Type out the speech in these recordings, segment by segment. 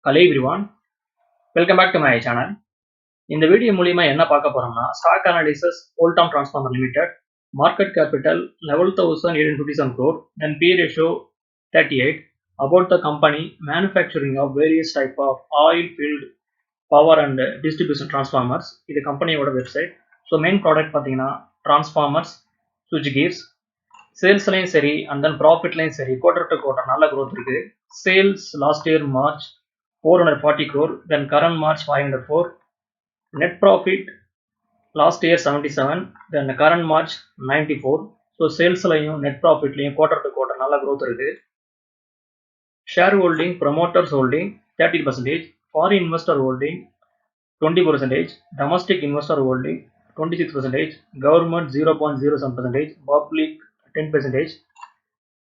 Hello everyone, welcome back to my channel. இந்த video மூலியமா என்ன பார்க்க போறோம்னா stock analysis Voltamp Transformer Limited market capital 11,857 crore then P ratio 38 about the company manufacturing of various type of oil filled power and distribution transformers. இது கம்பெனியோட website. So main product பார்த்தீங்கன்னா transformers, சுவிட்ச் gears. சேல்ஸ்லையும் சரி and then ப்ராஃபிட்லையும் சரி quarter to quarter நல்ல growth இருக்கு. Sales last year March 440 crore, then current March 504. Net profit last year 77, then current March 94. So sales லையும் net profit லையும் quarter to quarter நல்ல growth இருக்கு. Share holding, promoters holding 30%, foreign investor holding 20%, domestic investor holding 26%, government 0.07%, public 10%.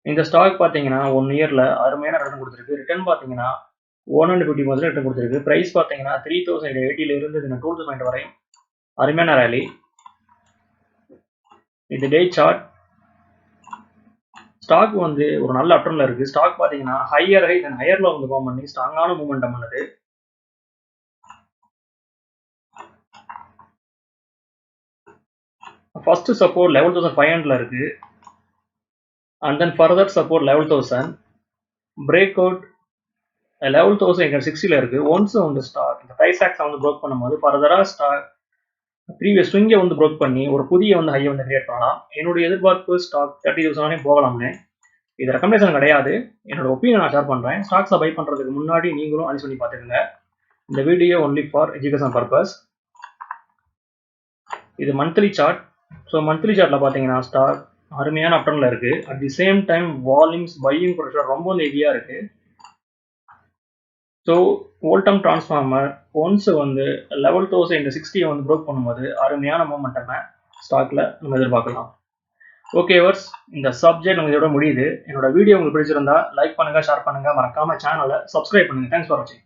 இந்த stock பார்த்தீங்கன்னா 1 இயர்ல அருமையான return கொடுத்துருக்கு. Return பார்த்தீங்கன்னா 150% ரிட்டர்ன் கொடுத்துருக்கு. பிரைஸ் பார்த்தீங்கன்னா 3080 இருந்து 2000 வரை அருமையான ரேலி. இது டே சார்ட். ஸ்டாக் வந்து ஒரு நல்ல அப்டர்ன்ல இருக்கு. ஸ்டாக் பார்த்தீங்கன்னா ஹையர் ஹை தென் ஹையர்ல வந்து ஃபார்ம் பண்ணி ஸ்ட்ராங்கான மூவ்மெண்டம் பண்ணுது. ஃபர்ஸ்ட் சப்போர்ட் 11,500 இருக்கு. And then further support 11,000. Break out 11,860 இருக்கு. ஒன்ஸ் வந்து ஸ்டாக் இந்த பிரைஸ் ஆக்ஸ் வந்து ப்ரோக் பண்ணும்போது ஃபர்தரா ஸ்டாக் ப்ரீவியஸ் ஸ்விங்கை வந்து ப்ரோக் பண்ணி ஒரு புதிய வந்து ஹையை வந்து கிரியேட் பண்ணலாம். என்னுடைய எதிர்பார்ப்பு ஸ்டாக் 30,000 வரையும் போகலாம்னு. இது ரெக்கமெண்டேஷன் கிடையாது, என்னோட ஒப்பீனியன் நான் ஷேர் பண்றேன். ஸ்டாக்ஸை பை பண்றதுக்கு முன்னாடி நீங்களும் அனலைஸ் பண்ணி பார்த்துக்கோங்க. இந்த video only for education purpose. இது மந்த்லி சார்ட். ஸோ மந்த்லி சார்ட்ல பார்த்தீங்கன்னா ஸ்டாக் அருமையான அப்டர்ன்ல இருக்கு. At the same time volumes buying pressure ரொம்ப ஹெவியா இருக்கு. ஸோ ஓல்டம் டிரான்ஸ்ஃபார்மர் ஒன்ஸ் வந்து 11,060 வந்து ப்ரோக் பண்ணும்போது அருமையான மூமெண்டம் ஸ்டாக்ல நம்ம எதிர்பார்க்கலாம். ஓகே வர்ஸ், இந்த சப்ஜெக்ட் நம்ம இதோட முடியுது. என்னோட வீடியோ உங்களுக்கு பிடிச்சிருந்தா லைக் பண்ணுங்க, ஷேர் பண்ணுங்க, மறக்காம சேனலை சப்ஸ்கிரைப் பண்ணுங்க. தேங்க்ஸ் ஃபார் வாட்சிங்.